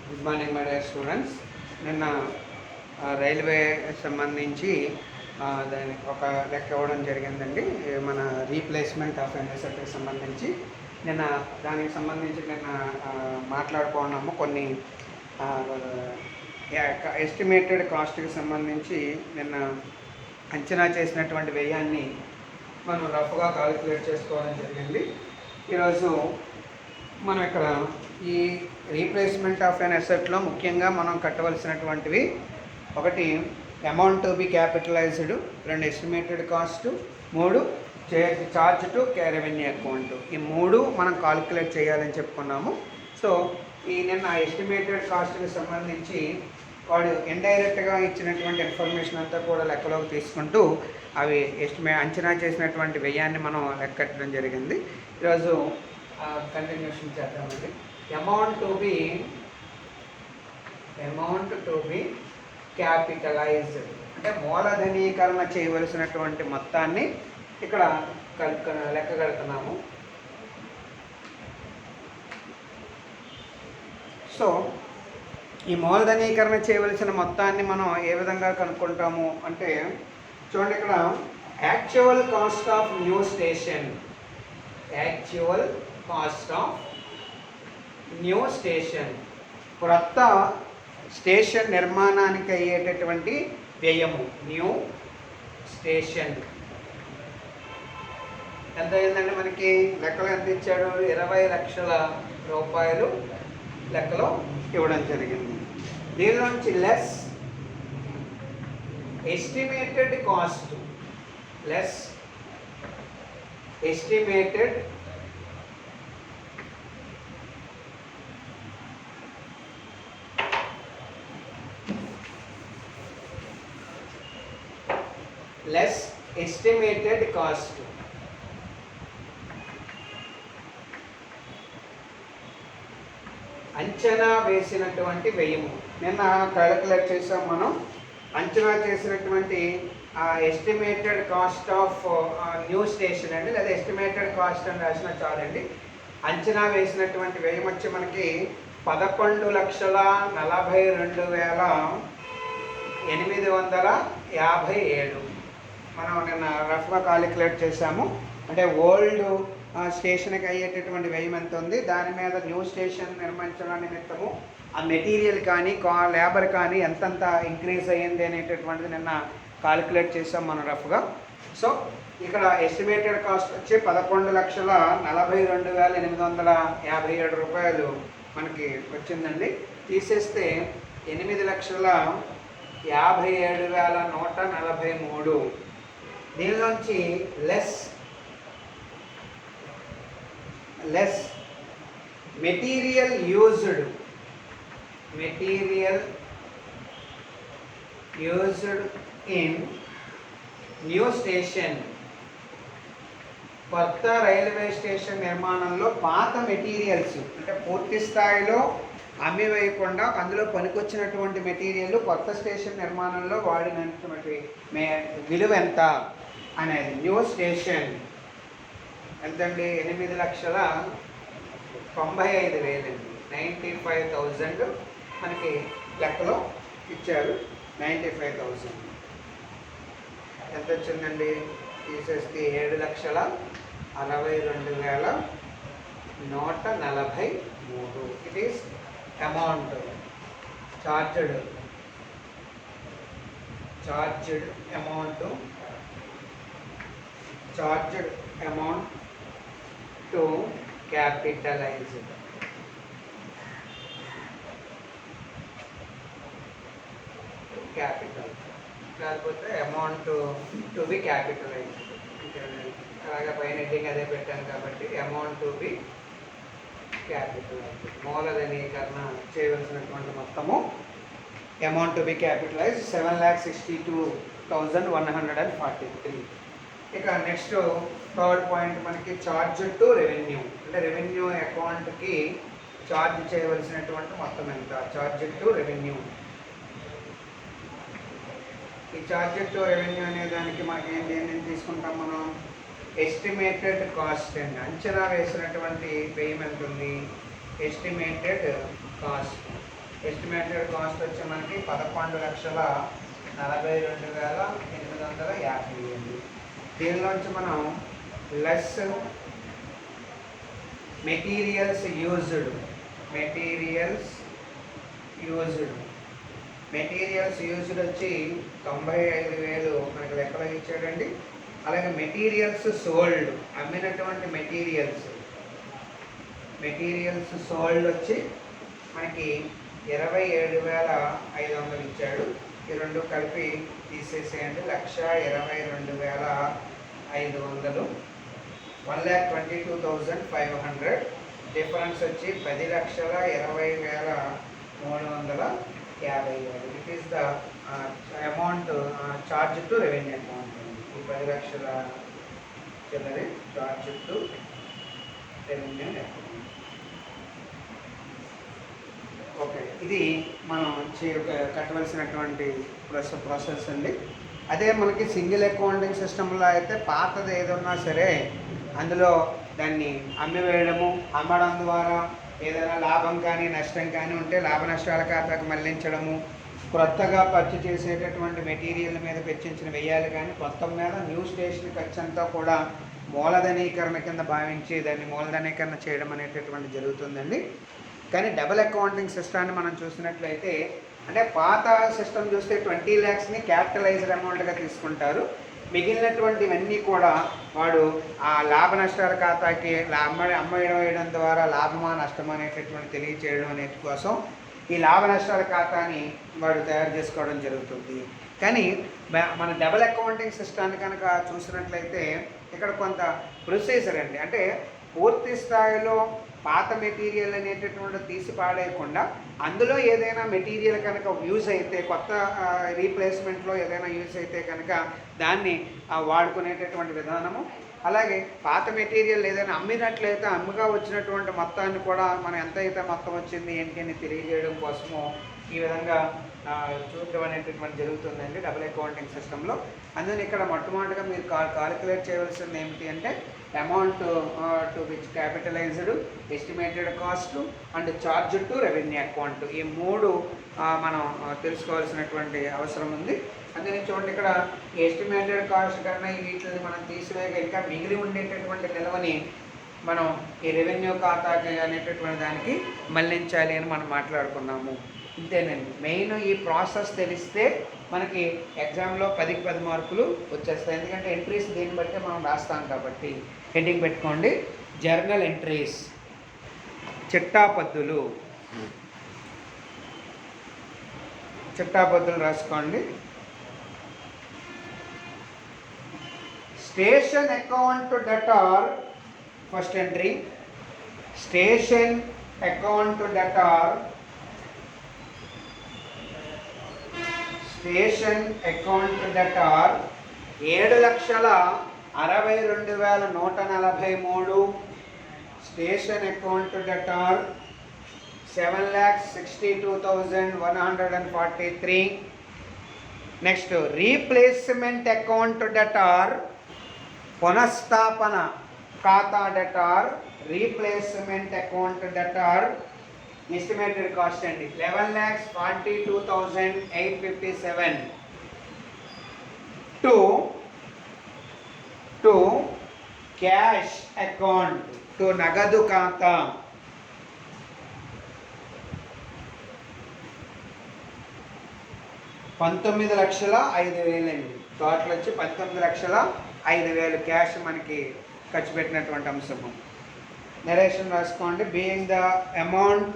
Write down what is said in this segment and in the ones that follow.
Good morning my dear students. నిన్న railway సంబంధించి దానికి ఒక లెక్క ఇవ్వడం జరిగిందండి. మన రీప్లేస్మెంట్ ఆఫ్ ఎన్ఎస్ఎఫ్కి సంబంధించి నిన్న దానికి సంబంధించి నిన్న మాట్లాడుకున్నాము. కొన్ని ఎస్టిమేటెడ్ కాస్ట్కి సంబంధించి నిన్న అంచనా చేసినటువంటి వ్యయాన్ని మనం రఫ్గా కాలిక్యులేట్ చేసుకోవడం జరిగింది. ఈరోజు మనం ఇక్కడ ఈ రీప్లేస్మెంట్ ఆఫ్ ఎన్ అసెట్లో ముఖ్యంగా మనం కట్టవలసినటువంటివి, ఒకటి అమౌంట్ టు బి క్యాపిటలైజ్డ్, రెండు ఎస్టిమేటెడ్ కాస్ట్, మూడు చార్జ్ టు రెవెన్యూ అకౌంట్. ఈ మూడు మనం కాలిక్యులేట్ చేయాలని చెప్పుకున్నాము. సో ఈ నిన్న ఎస్టిమేటెడ్ కాస్ట్కి సంబంధించి వాడు ఇండైరెక్ట్గా ఇచ్చినటువంటి ఇన్ఫర్మేషన్ అంతా కూడా లెక్కలోకి తీసుకుంటూ అవి అంచనా చేసినటువంటి వ్యయాన్ని మనం లెక్కట్టడం జరిగింది. ఈరోజు కంటిన్యూషన్ చేద్దామండి. అమౌంట్ టు బి క్యాపిటలైజ్డ్ అంటే మూలధనీకరణ చేయవలసినటువంటి మొత్తాన్ని ఇక్కడ లెక్క కడుతున్నాము. సో ఈ మూలధనీకరణ చేయవలసిన మొత్తాన్ని మనం ఏ విధంగా కనుక్కుంటాము అంటే, చూడండి, ఇక్కడ actual cost of new station, actual cost of new station, క్రొత్త స్టేషన్ నిర్మాణానికి అయ్యేటటువంటి వ్యయము, న్యూ స్టేషన్ ఎంత అయిందండి? మనకి లెక్కలు ఎంత ఇచ్చాడు? 20 లక్షల రూపాయలు లెక్కలో ఇవ్వడం జరిగింది. దీనిలోంచి less estimated cost, less estimated cost. అంచనా వేసినటువంటి వ్యయము నిన్న క్యాలిక్యులేట్ చేసాం మనం. అంచనా చేసినటువంటి estimated cost of new station అండి, లేదా ఎస్టిమేటెడ్ కాస్ట్ అని రాసిన చాలండి. అంచనా వేసినటువంటి వ్యయం వచ్చి మనకి 11,42,857 మనం నిన్న రఫ్గా కాలిక్యులేట్ చేసాము. అంటే ఓల్డ్ స్టేషన్కి అయ్యేటటువంటి వ్యయం ఎంత ఉంది, దాని మీద న్యూ స్టేషన్ నిర్మించడం నిమిత్తము ఆ మెటీరియల్ కానీ లేబర్ కానీ ఎంతంత ఇంక్రీజ్ అయ్యింది అనేటటువంటిది నిన్న కాలిక్యులేట్ చేసాం మనం రఫ్గా. సో ఇక్కడ ఎస్టిమేటెడ్ కాస్ట్ వచ్చి 11,42,857 రూపాయలు మనకి వచ్చిందండి. తీసేస్తే 8,57,143. దీనిలోంచి less material used in new station, కొత్త రైల్వే స్టేషన్ నిర్మాణంలో పాత మెటీరియల్స్ అంటే పూర్తి స్థాయిలో అమ్మి వేయకుండా అందులో పనికొచ్చినటువంటి మెటీరియల్ కొత్త స్టేషన్ నిర్మాణంలో వాడినటువంటి విలువ ఎంత అనేది. న్యూ స్టేషన్ ఎంతండి? 8,95,000 అండి. 95,000 మనకి లెక్కలో ఇచ్చారు. 95,000 ఎంత వచ్చిందండి? తీసేస్తే 7,62,143. It is amount charged amount to capitalised. Capital లేకపోతే అమౌంట్ టు బి క్యాపిటలైజ్డ్. అలాగే పైన హెడ్డింగ్ అదే పెట్టాను కాబట్టి అమౌంట్ టు బి క్యాపిటలైజ్డ్, మూలధనీకరణ చేయవలసినటువంటి మొత్తము అమౌంట్ టు బి క్యాపిటలైజ్డ్ 7,62,143. ఇక నెక్స్ట్ థర్డ్ పాయింట్ మనకి చార్జ్ టు రెవెన్యూ, అంటే రెవెన్యూ అకౌంట్కి ఛార్జ్ చేయవలసినటువంటి మొత్తం ఎంత? Charge to revenue. ఈ ఛార్జ్ టు రెవెన్యూ అనే దానికి మనకి దేన్ని తీసుకుంటాం మనం? ఎస్టిమేటెడ్ కాస్ట్ అండి. అంచనా వేసినటువంటి వ్యయం ఎంత ఉంది? Estimated cost. ఎస్టిమేటెడ్ కాస్ట్ వచ్చి మనకి 11,42,850. దీనిలోంచి మనం లెస్ మెటీరియల్స్ యూజ్డ్ వచ్చి 95,000 మనకి లెక్కలో ఇచ్చాడండి. అలాగే మెటీరియల్స్ సోల్డ్, అమ్మినటువంటి మెటీరియల్స్ సోల్డ్ వచ్చి మనకి 27,500 ఇచ్చాడు. ఈ రెండు కలిపి తీసేసేయండి. 1,22,500, 1,22,500. డిఫరెన్స్ వచ్చి 10,20,350. It is the amount charge to revenue account. ఈ 10 లక్షల చిల్లర charge to revenue account. Okay, ఇది మనం కట్టవలసినటువంటి ప్రాసెస్ అండి. అదే మనకి సింగిల్ అకౌంటింగ్ సిస్టంలో అయితే పాతది ఏదన్నా సరే అందులో దాన్ని అమ్మివేయడము, అమ్మడం ద్వారా ఏదైనా లాభం కానీ నష్టం కానీ ఉంటే లాభ నష్టాల ఖాతాకు మళ్లించడము, కొత్తగా ఖర్చు చేసేటటువంటి మెటీరియల్ మీద వెచ్చించిన వెయ్యాలి. కానీ మొత్తం మీద న్యూ స్టేషన్ ఖర్చు అంతా కూడా మూలధనీకరణ కింద భావించి దాన్ని మూలధనీకరణ చేయడం అనేటటువంటి జరుగుతుందండి. కానీ డబుల్ అకౌంటింగ్ సిస్టాన్ని మనం చూసినట్లయితే, అంటే పాత సిస్టమ్ చూస్తే 20 lakhsని క్యాపిటలైజ్డ్ అమౌంట్గా తీసుకుంటారు. మిగిలినటువంటివన్నీ కూడా వాడు ఆ లాభ నష్టాల ఖాతాకి అమ్మేయడం ద్వారా లాభమా నష్టమా అనేటటువంటి తెలియచేయడం అనేది కోసం ఈ లాభ నష్టాల ఖాతాని వాడు తయారు చేసుకోవడం జరుగుతుంది. కానీ మన డబుల్ అకౌంటింగ్ సిస్టాన్ని కనుక చూసినట్లయితే ఇక్కడ కొంత ప్రొసీజర్ అండి. అంటే పూర్తి స్థాయిలో పాత మెటీరియల్ అనేటటువంటి తీసి పాడేయకుండా అందులో ఏదైనా మెటీరియల్ కనుక యూజ్ అయితే, కొత్త రీప్లేస్మెంట్లో ఏదైనా యూజ్ అయితే కనుక దాన్ని వాడుకునేటటువంటి విధానము. అలాగే పాత మెటీరియల్ ఏదైనా అమ్మినట్లయితే అమ్మగా వచ్చినటువంటి మొత్తాన్ని కూడా మనం ఎంత అయితే మొత్తం వచ్చింది ఏంటి అని తెలియజేయడం కోసము ఈ విధంగా చూడడం అనేటటువంటి జరుగుతుందండి డబుల్ అకౌంటింగ్ సిస్టంలో. అందుకని ఇక్కడ మొట్టమొదటిగా మీరు కాలిక్యులేట్ చేయవలసింది ఏమిటి అంటే amount to which capitalised, estimated cost and charge to revenue account. ఈ మూడు మనం తెలుసుకోవాల్సినటువంటి అవసరం ఉంది. అందుకని చూడండి, ఇక్కడ ఎస్టిమేటెడ్ కాస్ట్ కన్నా వీటిని మనం తీసివేయక ఇంకా మిగిలి ఉండేటటువంటి నిల్వని మనం ఈ రెవెన్యూ ఖాతాకి అనేటటువంటి దానికి మళ్లించాలి అని మనం మాట్లాడుకున్నాము. ఇంతేనండి. మెయిన్ ఈ ప్రాసెస్ తెలిస్తే మనకి ఎగ్జామ్లో 10కి 10 మార్కులు వచ్చేస్తాయి. ఎందుకంటే ఎంట్రీస్ దీన్ని బట్టి మనం రాస్తాం కాబట్టి. హెడ్డింగ్ పెట్టుకోండి, జర్నల్ ఎంట్రీస్, చిట్టాపద్దులు రాసుకోండి. Station account debtor first entry. Station account debtor, station account debtor 7,62,143. Station account debtor 7,62,143. Next replacement account debtor, పునఃస్థాపన ఖాతా debtor, replacement account debtor estimated cost అండి 11,42,857. టు క్యాష్ అకౌంట్, టు నగదు ఖాతా 19,05,000 అండి. Total వచ్చి 19,05,000 cash మనకి ఖర్చు పెట్టినటువంటి అంశము. నరేషన్ రాసుకోండి. Being the amount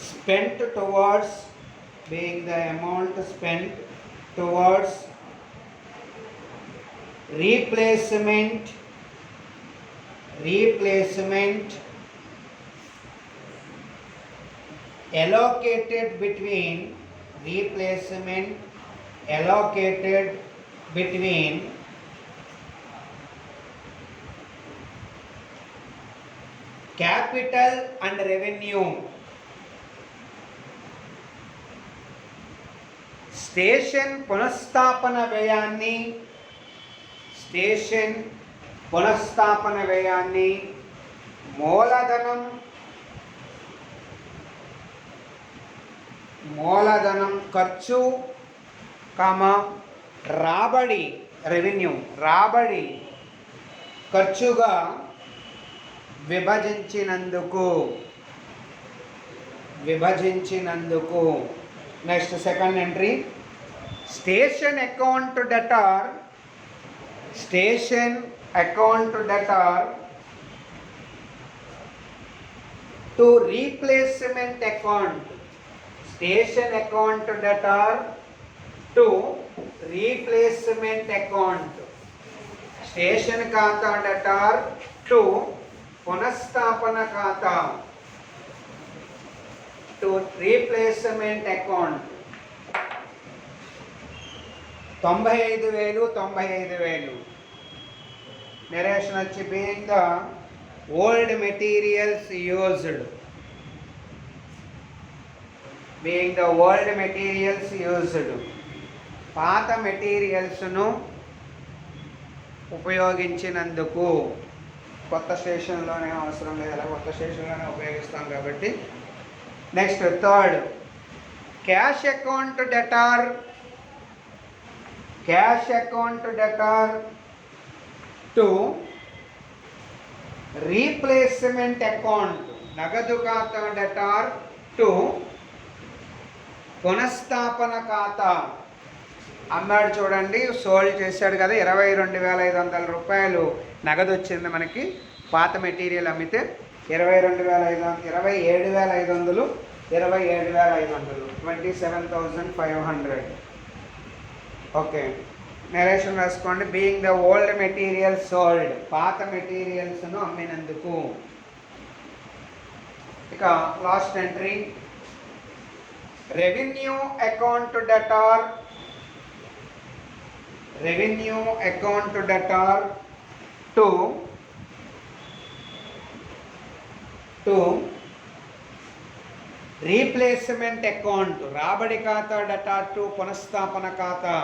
spent towards replacement allocated between capital and revenue. Station పునఃస్థాపన వ్యయాన్ని మూలధనం ఖర్చు రాబడి రెవెన్యూ రాబడి ఖర్చుగా విభజించినందుకు. Next second entry, station account debtor to replacement account. Station account debtor to replacement account. Station ఖాతా డెటార్ టు పునఃస్థాపన ఖాతా, టు రీప్లేస్మెంట్ అకౌంట్. 95,000. నెరేషన్ వచ్చి being the old materials used. పాత మెటీరియల్స్ను ఉపయోగించినందుకు. కొత్త స్టేషన్లోనే అవసరం లేదు, అలా కొత్త స్టేషన్లోనే ఉపయోగిస్తాం కాబట్టి. Next third, cash account debtor to replacement account. నగదు ఖాతా డెటార్ టు పునఃస్థాపన ఖాతా. అమ్మాడు చూడండి, సోల్డ్ చేశాడు కదా, 22,500 రూపాయలు నగదు వచ్చింది మనకి. పాత మెటీరియల్ అమ్మితే 27,500 27,500 ఓకే. నెరేషన్ రాసుకోండి. Being the old material sold, పాత మెటీరియల్స్ను అమ్మినందుకు. ఇక last entry, revenue account debtor to replacement account. రాబడి ఖాతా డెటార్ టు పునఃస్థాపన ఖాతా.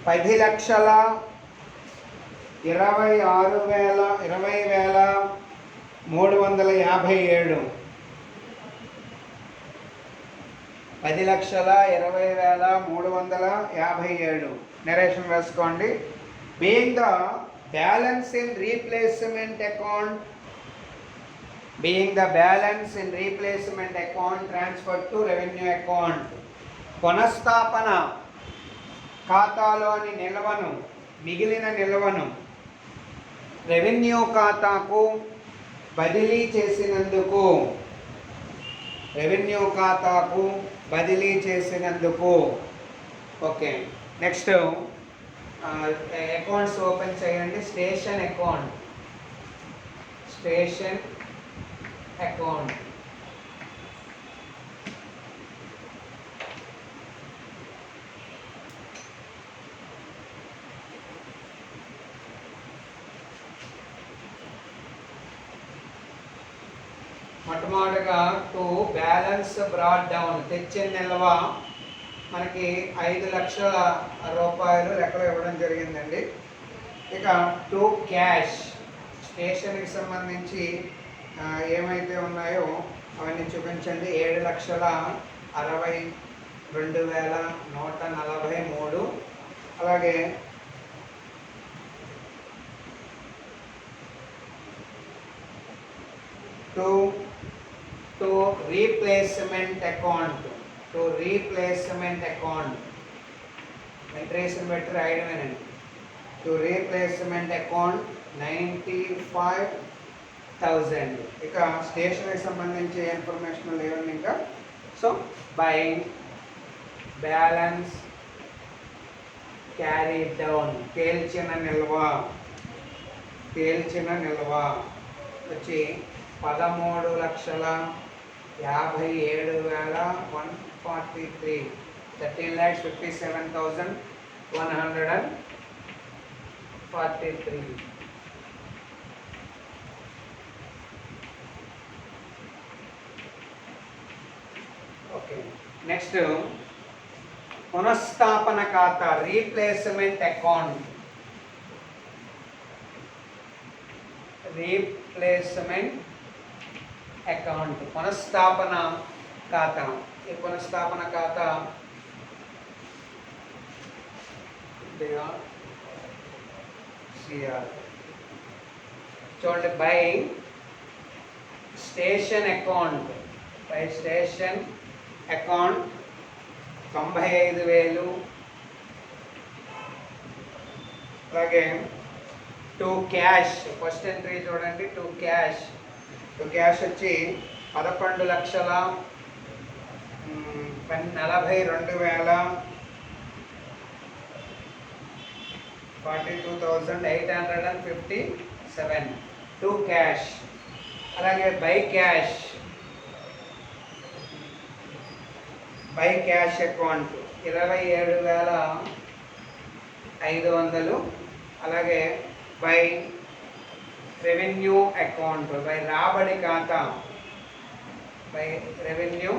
10,26,20,357. 10,20,357. నెరేషన్ వేసుకోండి. Being the balance in replacement account transfer to revenue account. పునఃస్థాపన ఖాతాలోని మిగిలిన నిల్వను రెవెన్యూ ఖాతాకు బదిలీ చేసినందుకు. ఓకే. నెక్స్ట్ అకౌంట్స్ ఓపెన్ చేయండి. స్టేషన్ అకౌంట్ మొట్టమొదటిగా టు బ్యాలెన్స్ బ్రాడ్ డౌన్. తెచ్చిన నిల్వ మనకి 5 లక్షల రూపాయలు లెక్కలో ఇవ్వడం జరిగిందండి. ఇక టు క్యాష్, స్టేషన్కి సంబంధించి ఏమైతే ఉన్నాయో అవన్నీ చూపించండి. 7,62,143. అలాగే టు రీప్లేస్మెంట్ అకౌంట్. ఎంట్రీస్ బట్టి రాయడమేనండి. To replacement account 95,000. ఇక స్టేషనరీకి సంబంధించి ఇన్ఫర్మేషన్ లేవండి ఇంకా. So being balance carry down. తేల్చిన నిల్వ వచ్చి 13,57,143. 13,57,143. ఓకే. నెక్స్ట్ పునఃస్థాపన ఖాతా, రీప్లేస్మెంట్ అకౌంట్. రీప్లేస్మెంట్ అకౌంట్, పునఃస్థాపన ఖాతా. ఈ పునఃస్థాపన ఖాతా చూడండి, by station account, by station account 95,000. అలాగే టు క్యాష్, ఫస్ట్ ఎంట్రీ చూడండి, టు క్యాష్ వచ్చి 11,42,857 టు క్యాష్. అలాగే బై క్యాష్ అకౌంట్ 27,500. అలాగే బై రెవెన్యూ అకౌంట్, బై రాబడి ఖాతా, బై రెవెన్యూ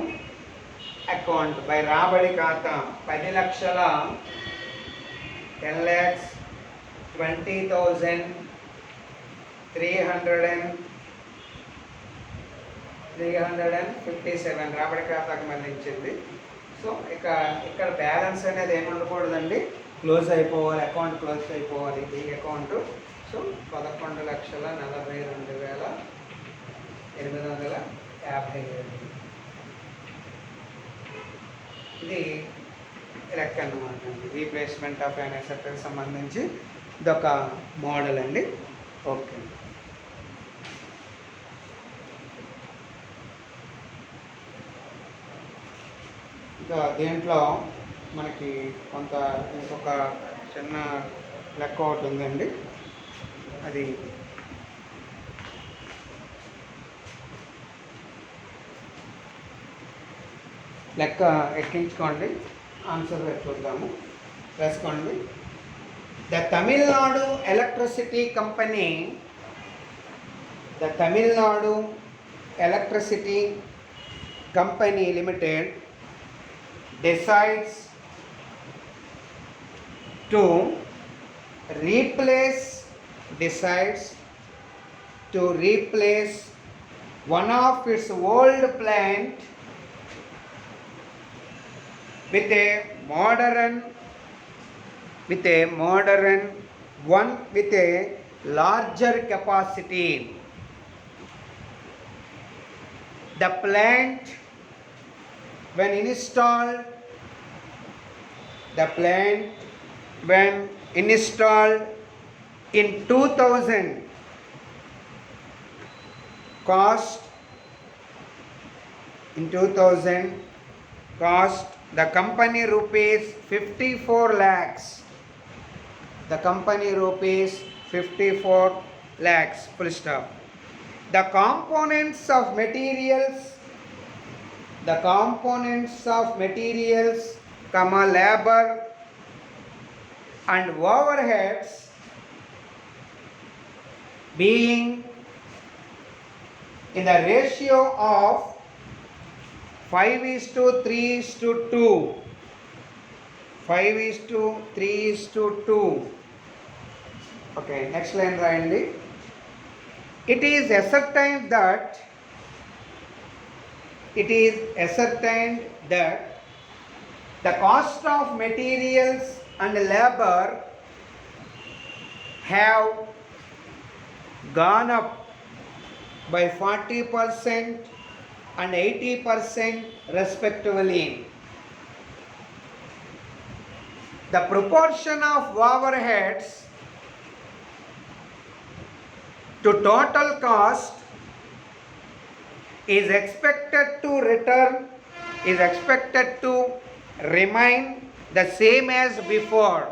అకౌంట్, బై రాబడి ఖాతా 10,20,357 రాబడి ఖాతాకు మళ్ళించింది. సో ఇక్కడ బ్యాలెన్స్ అనేది ఏమి ఉండకూడదండి, క్లోజ్ అయిపోవాలి, అకౌంట్ క్లోజ్ అయిపోవాలి ఈ అకౌంట్. సో 11,42,857 ఇది లెక్క అన్నమాట అండి. రీప్లేస్మెంట్ ఆఫ్ అన్ అసెట్కి సంబంధించి ఇదొక మోడల్ అండి. ఓకే, ఇంకా దీంట్లో మనకి కొంత ఇంకొక చిన్న లెక్క ఒకటి ఉందండి. అది లెక్క ఎక్కించుకోండి, ఆన్సర్ చూద్దాము, రాసుకోండి. The Tamil Nadu electricity company, the Tamil Nadu electricity company limited decides to replace one of its old plant with a modern one with a larger capacity. The plant when installed in 2000 cost the company rupees 54 lakhs. The company rupees 54 lakhs, full stop. The components of materials, labor and overheads being in the ratio of 5:3:2. 5:3:2. Okay, next line రాయండి. It is ascertained that the cost of materials and labor have gone up by 40% and 80% respectively. The proportion of overheads to total cost is expected to remain the same as before.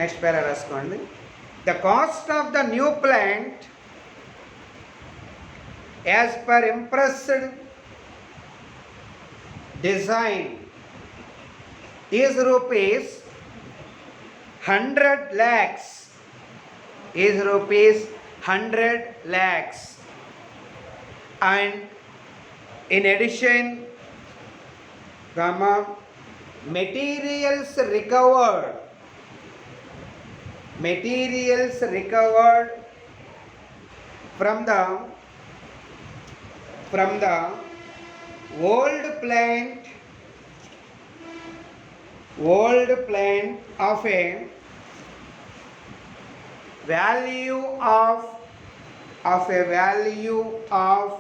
Next para raskondi. The cost of the new plant as per impressed design is rupees 100 lakhs. And in addition, materials recovered from the old plant of a value of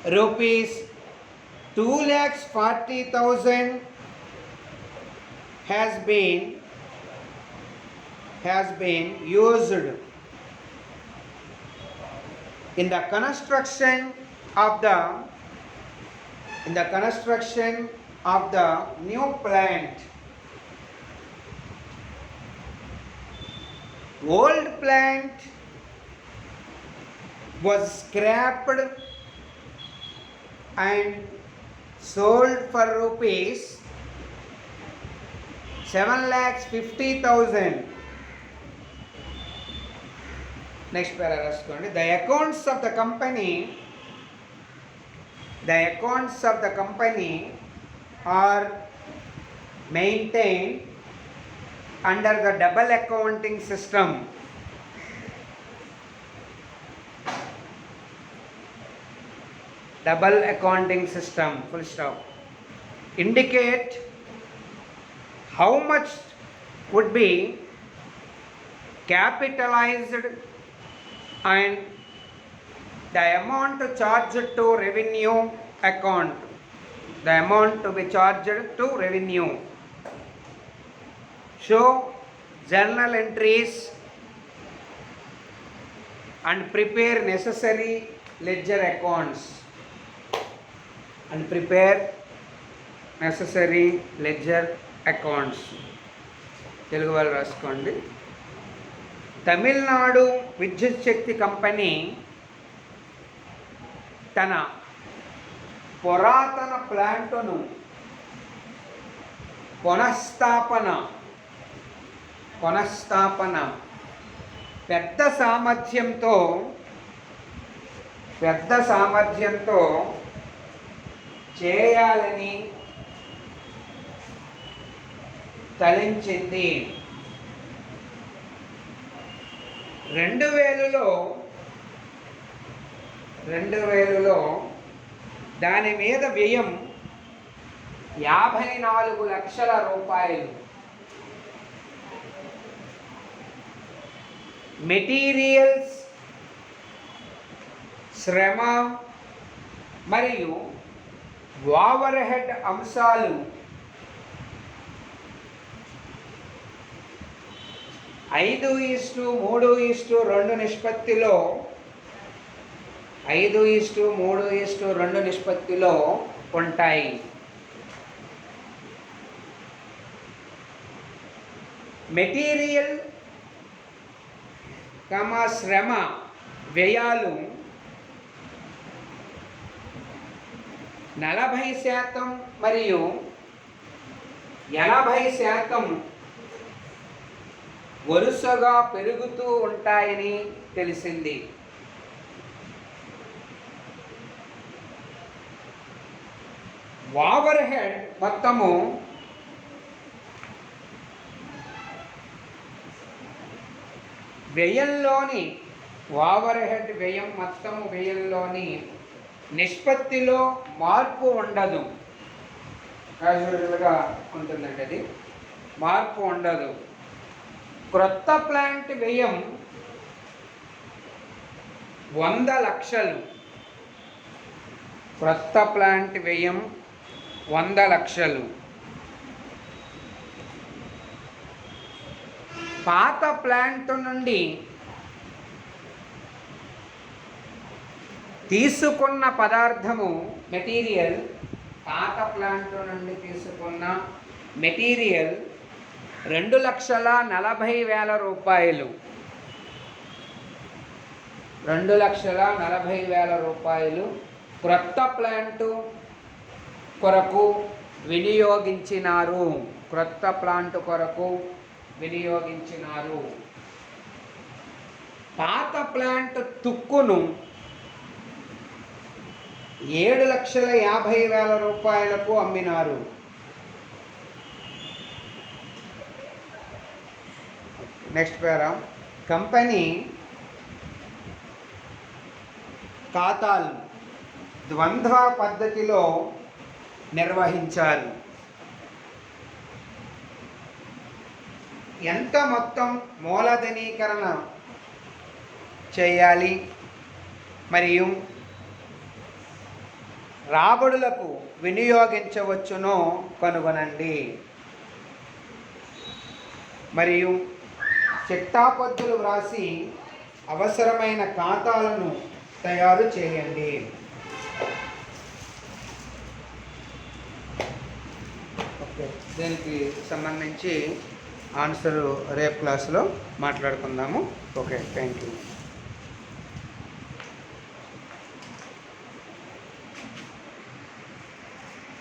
rupees 2,40,000 has been used in the construction of the new plant. Old plant was scrapped and sold for rupees 7,50,000. Next paragraph. The accounts of the company are maintained under the double accounting system. Full stop. Indicate how much would be capitalized and the amount charged to revenue account. The amount to be charged to revenue. Show journal entries and prepare necessary ledger accounts. Telugu వాళ్ళు రాసుకోండి. తమిళనాడు విద్యుత్ శక్తి company తన పురాతన ప్లాంటును పునఃస్థాపన పెద్ద సామర్థ్యంతో చేయాలని తలించింది. 2000లో దాని మీద వ్యయం 54 లక్షల రూపాయలు. మెటీరియల్స్, శ్రమ మరియు ఓవర్ హెడ్ అంశాలు 5:3:2 నిష్పత్తిలో ఉంటాయి. మెటీరియల్, శ్రమ వ్యయాలు 40% మరియు 80% వరుసగా పెరుగుతూ ఉంటాయని తెలిసింది. ఓవర్ హెడ్ మొత్తము వ్యయంలోని నిష్పత్తిలో మార్పు ఉండదు. క్యాజువల్గా ఉంటుందండి, అది మార్పు ఉండదు. క్రొత్త ప్లాంట్ వ్యయం 100 లక్షలు. పాత ప్లాంట్ నుండి తీసుకున్న పదార్థము మెటీరియల్, పాత ప్లాంట్ నుండి తీసుకున్న మెటీరియల్ 2,40,000 రూపాయలు. 2,40,000 రూపాయలు క్రొత్త ప్లాంటు కొరకు వినియోగించినారు. పాత ప్లాంట్ తుక్కును 7,50,000 రూపాయలకు అమ్మినారు. నెక్స్ట్ పేరా, కంపెనీ ఖాతాలు ద్వంద్వ పద్ధతిలో నిర్వహించాలి. ఎంత మొత్తం మూలధనీకరణ చేయాలి మరియు రాబడులకు వినియోగించవచ్చునో కనుగొనండి. మరియు చిట్టాపద్దులు వ్రాసి అవసరమైన ఖాతాలను తయారు చేయండి. ఓకే, దీనికి సంబంధించి ఆన్సర్ రేపు క్లాసులో మాట్లాడుకుందాము. Okay, thank you.